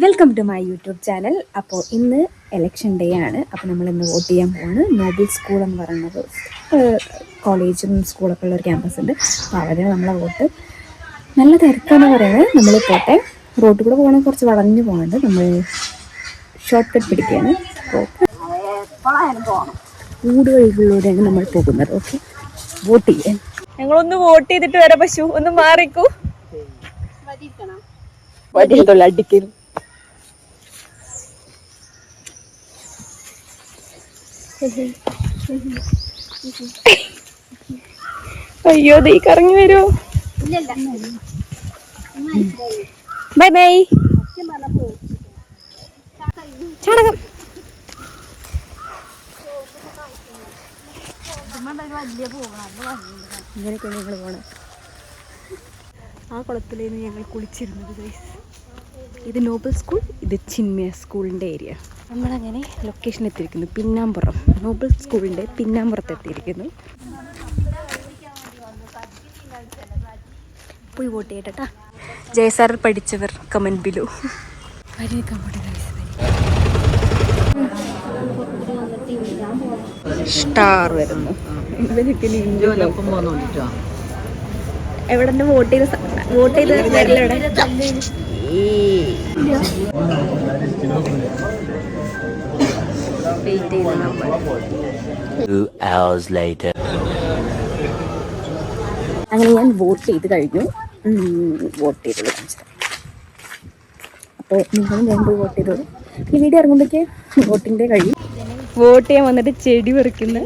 Welcome to my YouTube channel. അപ്പോൾ ഇന്ന് election day ആണ്. അപ്പോൾ നമ്മളിന്ന് വോട്ട് ചെയ്യാൻ പോവാണ്. നോബൽ സ്കൂൾ എന്ന് പറയുന്നത് കോളേജും സ്കൂളൊക്കെ ഉള്ള ഒരു ക്യാമ്പസ് ഉണ്ട്. അപ്പോൾ അവിടെ നമ്മളെ വോട്ട് നല്ല തിരക്കാന്ന് പറയുന്നത്. നമ്മൾ പോട്ടെ, റോഡിൽ കൂടെ പോകണമെങ്കിൽ കുറച്ച് വളഞ്ഞു പോകുന്നുണ്ട്. നമ്മൾ ഷോർട്ട് കട്ട് പിടിക്കുകയാണ്. ഊട് വഴികളിലൂടെയാണ് നമ്മൾ പോകുന്നത്. ഓക്കെ, വോട്ട് ചെയ്യാൻ. ഞങ്ങളൊന്ന് വോട്ട് ചെയ്തിട്ട് വരാം. പശു ഒന്ന് മാറിക്കൂ. അടിക്കൽ അയ്യോ, ദേ കറങ്ങി വരൂ. Bye bye. ചാണകം ഇങ്ങനെയൊക്കെയാണ് ഞങ്ങൾ പോകണം. ആ കുളത്തിലായിരുന്നു ഞങ്ങൾ കുളിച്ചിരുന്നത്. ഇത് നോബൽ സ്കൂൾ, ഇത് ചിന്മയ സ്കൂളിൻ്റെ ഏരിയ. നമ്മളങ്ങനെ ലൊക്കേഷൻ എത്തിയിരിക്കുന്നു. പിന്നാമ്പുറം, നോബൽ സ്കൂളിൻ്റെ പിന്നാമ്പുറത്ത് എത്തിയിരിക്കുന്നു. പോയി വോട്ട് ചെയ്യട്ടാ. ജയസാർ പഠിച്ചവർ കമൻറ്റ് ബിലോ. വലിയ കമൻറ്റ് സ്റ്റാർ വരുന്നു. എവിടെ വോട്ട് ചെയ്ത് വരലെവിടെ വെയിറ്റ് ചെയ്ത് നമ്മൾ. 2 hours later. അങ്ങനെ ഞാൻ വോട്ട് ചെയ്ത് കഴിഞ്ഞു. വോട്ട് ചെയ്തത് കാണിച്ചത്. അപ്പോൾ നിങ്ങളും ഞാൻ പോയി വോട്ട് ചെയ്തോളൂ. ഈ വീഡിയോ ഇറങ്ങുമ്പോഴേക്ക് വോട്ടിൻ്റെ കഴിയും. വോട്ട് ചെയ്യാൻ വന്നിട്ട് ചെടി പറിക്കുന്ന